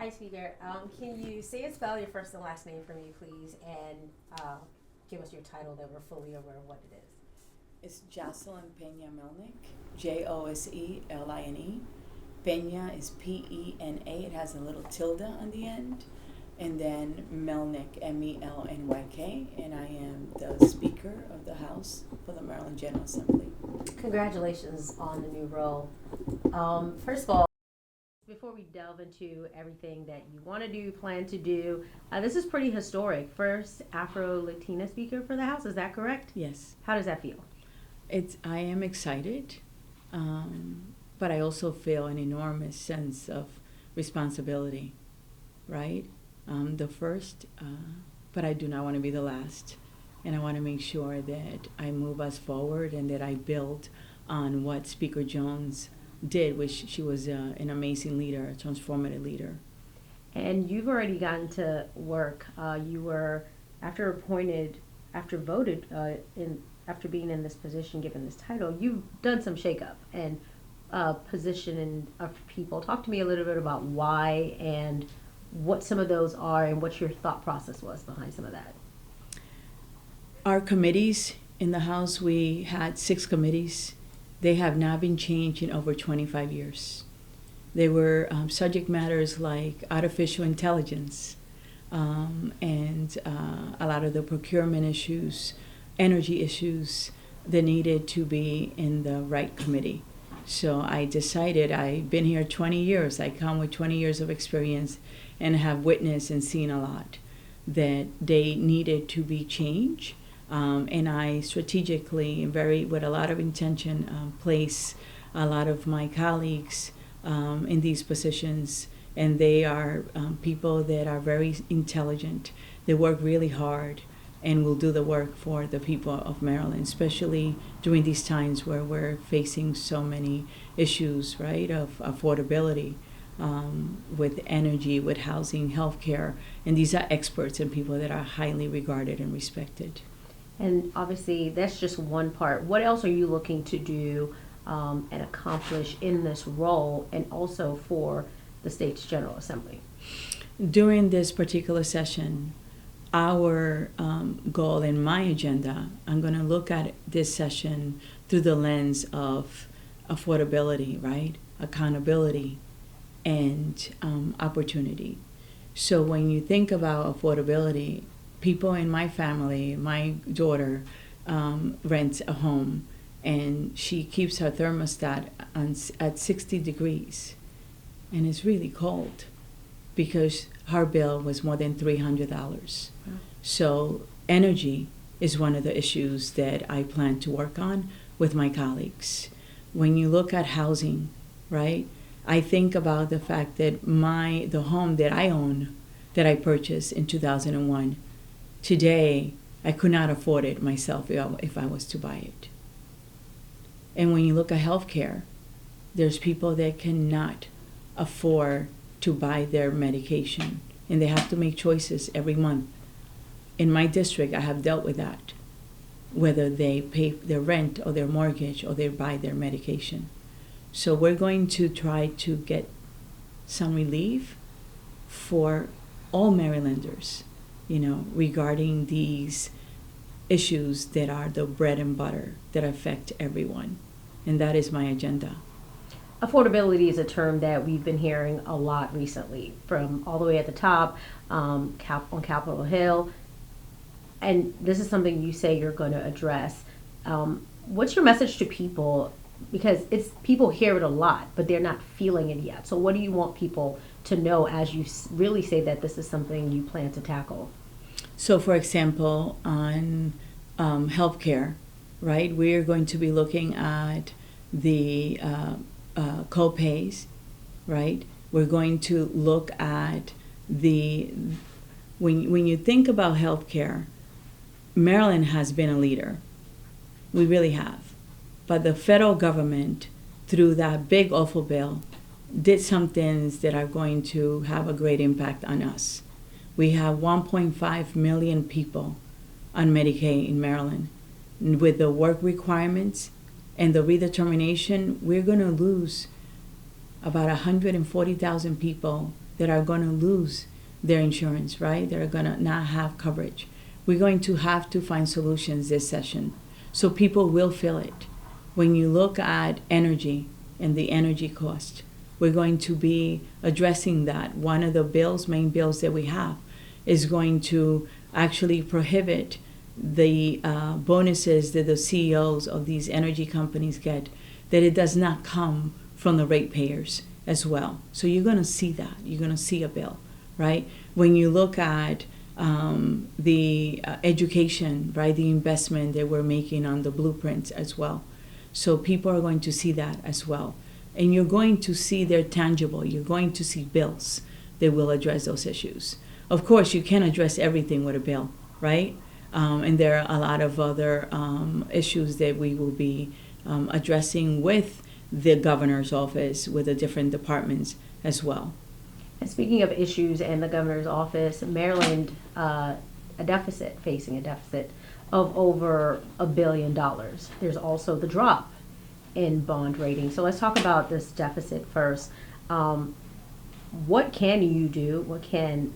Hi, Speaker. Can you say and spell your first and last name for me, please, and give us your title that we're fully aware of what it is? It's Joseline Peña-Melnyk, Joseline. Peña is Pena. It has a little tilde on the end. And then Melnyk, Melnyk. And I am the Speaker of the House for the Maryland General Assembly. Congratulations on the new role. First of all, before we delve into everything that you want to do, plan to do, this is pretty historic. First Afro-Latina Speaker for the House, is that correct? Yes. How does that feel? I am excited, but I also feel an enormous sense of responsibility, right? The first, but I do not want to be the last. And I want to make sure that I move us forward and that I build on what Speaker Jones did, which she was an amazing leader, a transformative leader. And you've already gotten to work. You were, after being in this position, given this title, you've done some shakeup and positioning of people. Talk to me a little bit about why and what some of those are and what your thought process was behind some of that. Our committees in the House, we had 6 committees. They have not been changed in over 25 years. They were subject matters like artificial intelligence and a lot of the procurement issues, energy issues that needed to be in the right committee. So I decided, I've been here 20 years. I come with 20 years of experience and have witnessed and seen a lot, that they needed to be changed. And I strategically, with a lot of intention, place a lot of my colleagues in these positions. And they are people that are very intelligent. They work really hard and will do the work for the people of Maryland, especially during these times where we're facing so many issues, right, of affordability, with energy, with housing, healthcare. And these are experts and people that are highly regarded and respected. And obviously, that's just one part. What else are you looking to do and accomplish in this role, and also for the state's General Assembly? During this particular session, our goal and my agenda, I'm going to look at this session through the lens of affordability, right? Accountability and opportunity. So when you think about affordability, people in my family, my daughter rents a home and she keeps her thermostat at 60 degrees. And it's really cold because her bill was more than $300. Wow. So energy is one of the issues that I plan to work on with my colleagues. When you look at housing, right, I think about the fact that the home that I own, that I purchased in 2001, today, I could not afford it myself if I was to buy it. And when you look at healthcare, there's people that cannot afford to buy their medication, and they have to make choices every month. In my district, I have dealt with that, whether they pay their rent or their mortgage or they buy their medication. So we're going to try to get some relief for all Marylanders, regarding these issues that are the bread and butter that affect everyone. And that is my agenda. Affordability is a term that we've been hearing a lot recently, from all the way at the top, on Capitol Hill. And this is something you say you're going to address. What's your message to people? Because people hear it a lot, but they're not feeling it yet. So what do you want people to know as you really say that this is something you plan to tackle? So, for example, on healthcare, right, we're going to be looking at the co-pays, right? We're going to look at when you think about healthcare, Maryland has been a leader. We really have. But the federal government, through that big awful bill, did some things that are going to have a great impact on us. We have 1.5 million people on Medicaid in Maryland. With the work requirements and the redetermination, we're going to lose about 140,000 people that are going to lose their insurance, right? They're going to not have coverage. We're going to have to find solutions this session. So people will feel it. When you look at energy and the energy cost, we're going to be addressing that. One of the main bills that we have is going to actually prohibit the bonuses that the CEOs of these energy companies get, that it does not come from the ratepayers as well. So you're going to see that. You're going to see a bill, right? When you look at the education, right, the investment that we're making on the blueprints as well. So people are going to see that as well. And you're going to see they're tangible. You're going to see bills that will address those issues. Of course, you can't address everything with a bill, right? And there are a lot of other issues that we will be addressing with the governor's office, with the different departments as well. And speaking of issues in the governor's office, Maryland, facing a deficit of over $1 billion. There's also the drop in bond rating. So let's talk about this deficit first. What can you do? What can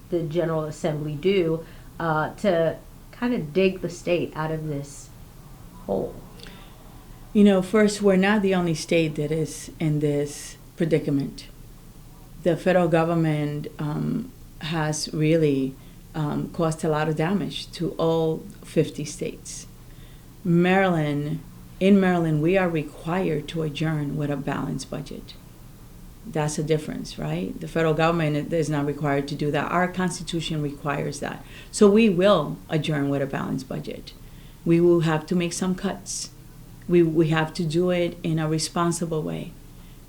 the General Assembly do to kind of dig the state out of this hole? You know, first, we're not the only state that is in this predicament. The federal government has really caused a lot of damage to all 50 states. In Maryland, we are required to adjourn with a balanced budget. That's a difference, right? The federal government is not required to do that. Our Constitution requires that. So we will adjourn with a balanced budget. We will have to make some cuts. We have to do it in a responsible way.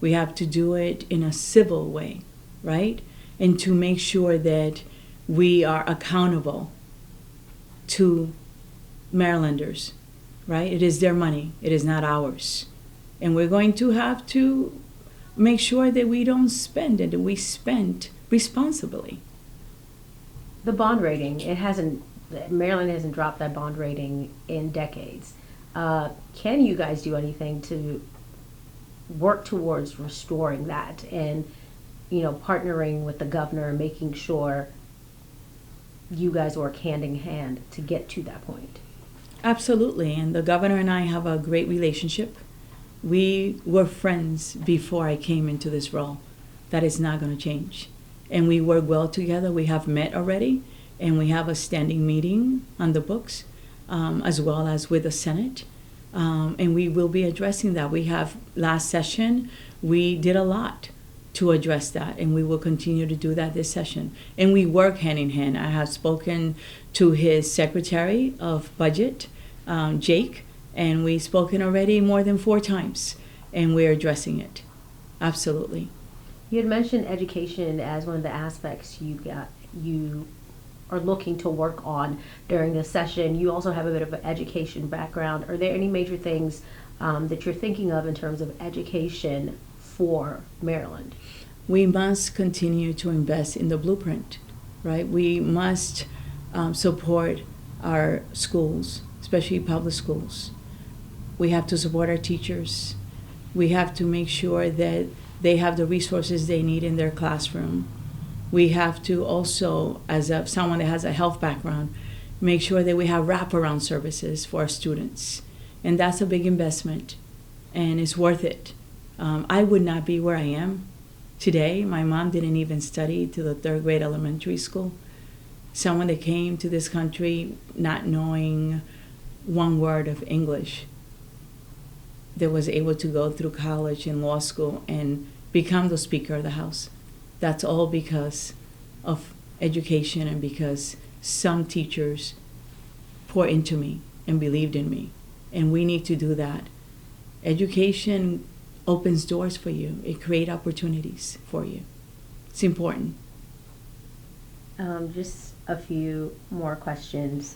We have to do it in a civil way, right? And to make sure that we are accountable to Marylanders, right? It is their money. It is not ours. And we're going to have to make sure that we don't spend it, that we spend responsibly. The bond rating, Maryland hasn't dropped that bond rating in decades. Can you guys do anything to work towards restoring that and, partnering with the governor and making sure you guys work hand in hand to get to that point? Absolutely. And the governor and I have a great relationship. We were friends before I came into this role. That is not going to change. And we work well together. We have met already, and we have a standing meeting on the books, as well as with the Senate. And we will be addressing that. Last session, we did a lot to address that, and we will continue to do that this session. And we work hand in hand. I have spoken to his Secretary of Budget, Jake, and we've spoken already more than 4 times, and we're addressing it. Absolutely. You had mentioned education as one of the aspects you are looking to work on during this session. You also have a bit of an education background. Are there any major things that you're thinking of in terms of education for Maryland? We must continue to invest in the blueprint, right? We must support our schools, especially public schools. We have to support our teachers. We have to make sure that they have the resources they need in their classroom. We have to also, as someone that has a health background, make sure that we have wraparound services for our students. And that's a big investment, and it's worth it. I would not be where I am today. My mom didn't even study to the 3rd grade elementary school. Someone that came to this country not knowing one word of English, that was able to go through college and law school and become the Speaker of the House. That's all because of education and because some teachers poured into me and believed in me. And we need to do that. Education opens doors for you. It creates opportunities for you. It's important. Just a few more questions.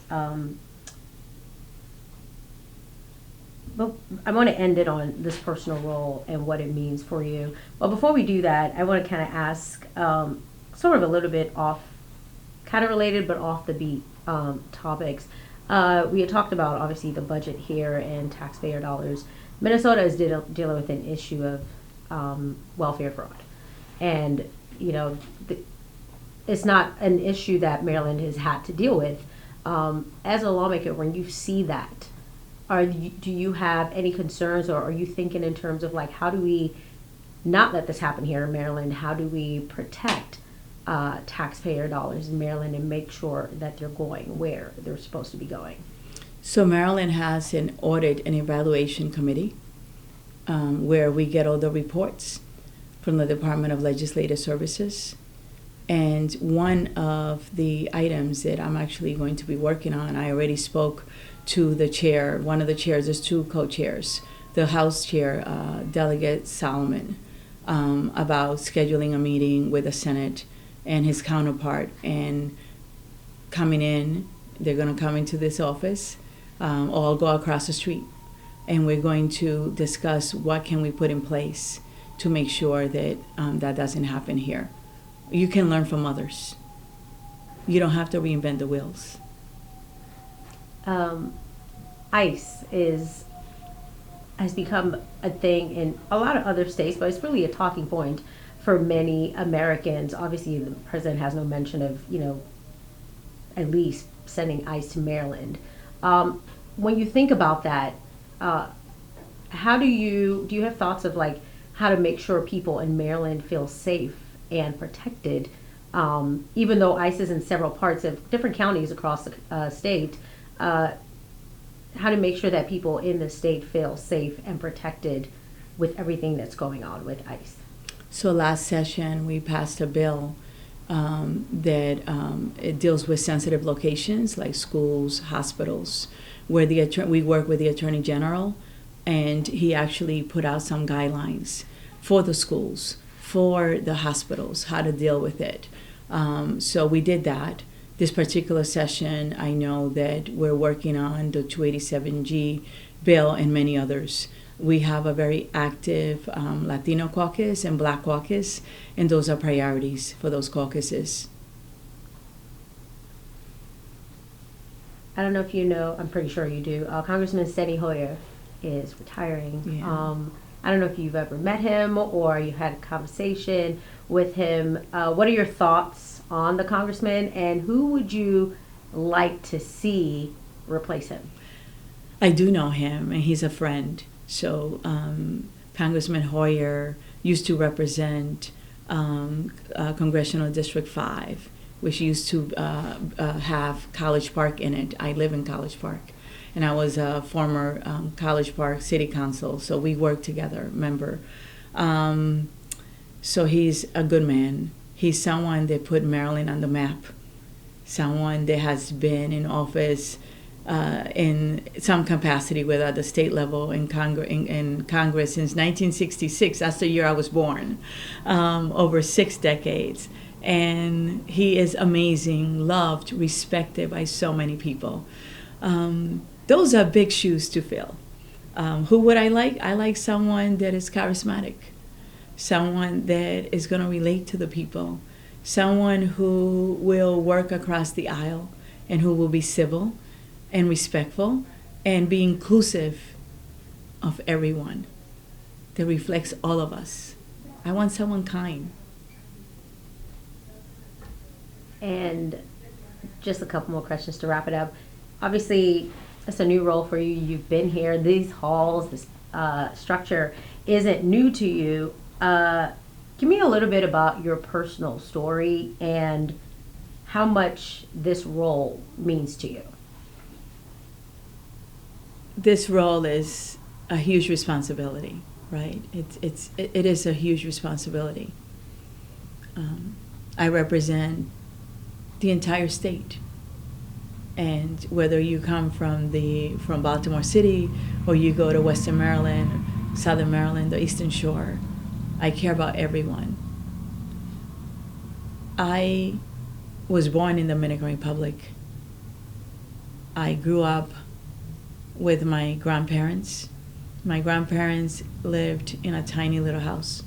But I want to end it on this personal role and what it means for you. But before we do that, I want to kind of ask sort of a little bit off, kind of related but off the beat topics. We had talked about, obviously, the budget here and taxpayer dollars. Minnesota is dealing with an issue of welfare fraud. And it's not an issue that Maryland has had to deal with. As a lawmaker, when you see that, do you have any concerns, or are you thinking in terms of like, how do we not let this happen here in Maryland? How do we protect taxpayer dollars in Maryland and make sure that they're going where they're supposed to be going? So Maryland has an audit and evaluation committee where we get all the reports from the Department of Legislative Services. And one of the items that I'm actually going to be working on, I already spoke to the chair, one of the chairs, there's two co-chairs, the House Chair, Delegate Solomon, about scheduling a meeting with the Senate and his counterpart, and coming in, they're going to come into this office, or go across the street, and we're going to discuss what can we put in place to make sure that that doesn't happen here. You can learn from others. You don't have to reinvent the wheels. ICE has become a thing in a lot of other states, but it's really a talking point for many Americans. Obviously, the president has no mention of, at least sending ICE to Maryland. When you think about that, how do you have thoughts of like how to make sure people in Maryland feel safe and protected, even though ICE is in several parts of different counties across the state? How to make sure that people in the state feel safe and protected with everything that's going on with ICE? So last session, we passed a bill that it deals with sensitive locations like schools, hospitals, where we work with the Attorney General, and he actually put out some guidelines for the schools, for the hospitals, how to deal with it. So we did that. This particular session, I know that we're working on the 287G bill and many others. We have a very active Latino caucus and Black caucus, and those are priorities for those caucuses. I don't know if you know, I'm pretty sure you do, Congressman Steny Hoyer is retiring. Yeah. I don't know if you've ever met him or you had a conversation with him. What are your thoughts on the congressman, and who would you like to see replace him? I do know him, and he's a friend. So Congressman Hoyer used to represent Congressional District 5, which used to have College Park in it. I live in College Park, and I was a former College Park City Council, so we worked together, member. So he's a good man. He's someone that put Maryland on the map, someone that has been in office in some capacity, whether at the state level in Congress since 1966. That's the year I was born, over 6 decades. And he is amazing, loved, respected by so many people. Those are big shoes to fill. Who would I like? I like someone that is charismatic, someone that is going to relate to the people, someone who will work across the aisle and who will be civil and respectful and be inclusive of everyone, that reflects all of us. I want someone kind. And just a couple more questions to wrap it up. Obviously, it's a new role for you. You've been here. These halls, this structure isn't new to you. Give me a little bit about your personal story and how much this role means to you. This role is a huge responsibility, right? It is a huge responsibility. I represent the entire state, and whether you come from Baltimore City or you go to Western Maryland, Southern Maryland, the Eastern Shore, I care about everyone. I was born in the Dominican Republic. I grew up with my grandparents. My grandparents lived in a tiny little house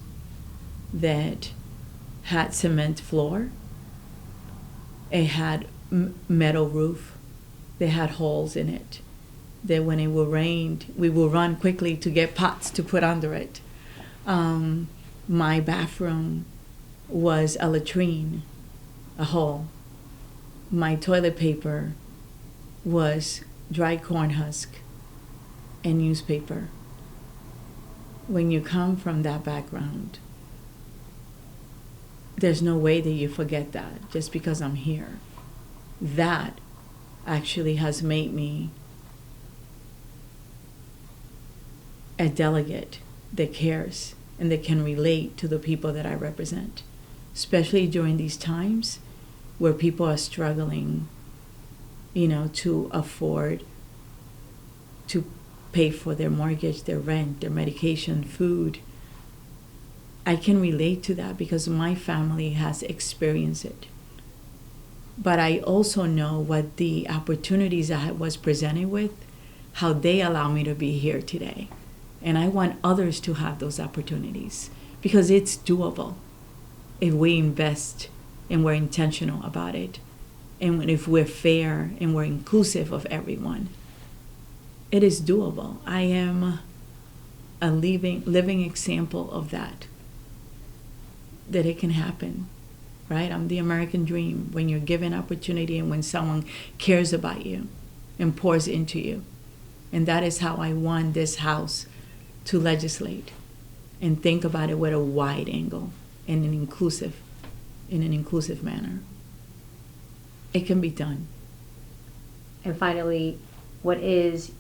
that had cement floor. It had metal roof. They had holes in it. That when it would rain, we would run quickly to get pots to put under it. My bathroom was a latrine, a hole. My toilet paper was dry corn husk and newspaper. When you come from that background, there's no way that you forget that just because I'm here. That actually has made me a delegate that cares and that can relate to the people that I represent, especially during these times where people are struggling, to afford to pay for their mortgage, their rent, their medication, food. I can relate to that because my family has experienced it. But I also know what the opportunities I was presented with, how they allow me to be here today. And I want others to have those opportunities because it's doable if we invest and we're intentional about it. And if we're fair and we're inclusive of everyone, it is doable. I am a living example of that it can happen, right? I'm the American dream when you're given opportunity and when someone cares about you and pours into you. And that is how I want this House to legislate and think about it with a wide angle and in an inclusive manner. It can be done. And finally, what is,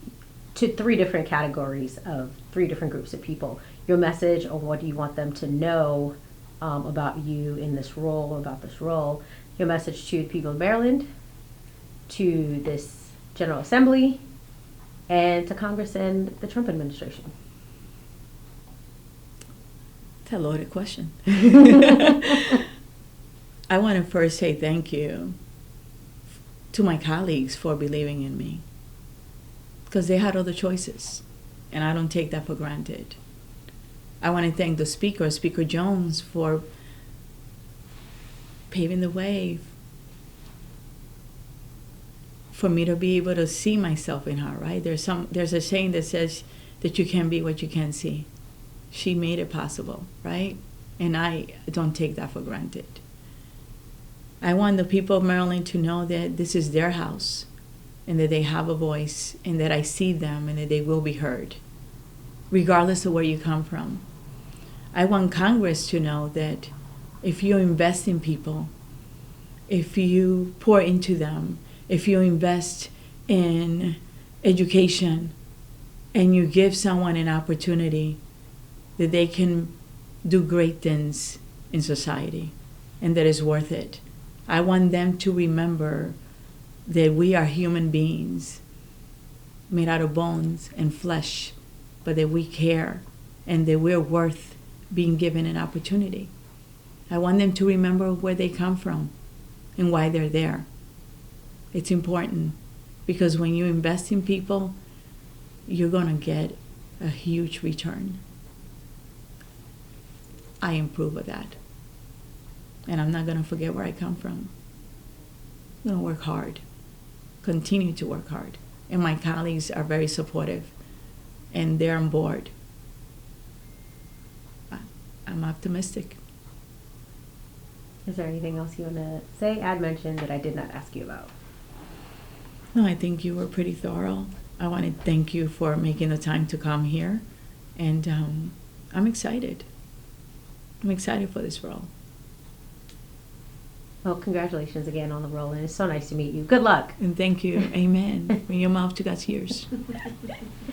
to 3 different categories of 3 different groups of people, your message on what do you want them to know about you in this role, about this role, your message to the people of Maryland, to this General Assembly, and to Congress and the Trump administration? That's a loaded question. I want to first say thank you to my colleagues for believing in me, because they had other choices, and I don't take that for granted. I want to thank the Speaker Jones, for paving the way for me to be able to see myself in her, right? There's a saying that says that you can be what you can't see. She made it possible, right? And I don't take that for granted. I want the people of Maryland to know that this is their house and that they have a voice and that I see them and that they will be heard, regardless of where you come from. I want Congress to know that if you invest in people, if you pour into them, if you invest in education and you give someone an opportunity, that they can do great things in society and that it's worth it. I want them to remember that we are human beings made out of bones and flesh, but that we care and that we're worth being given an opportunity. I want them to remember where they come from and why they're there. It's important because when you invest in people, you're going to get a huge return. I approve of that. And I'm not going to forget where I come from. I'm going to work hard, continue to work hard. And my colleagues are very supportive and they're on board. I'm optimistic. Is there anything else you want to say, add, mention that I did not ask you about? No, I think you were pretty thorough. I want to thank you for making the time to come here. And I'm excited. I'm excited for this role. Well, congratulations again on the role, and it's so nice to meet you. Good luck. And thank you. Amen. From your mouth to God's ears.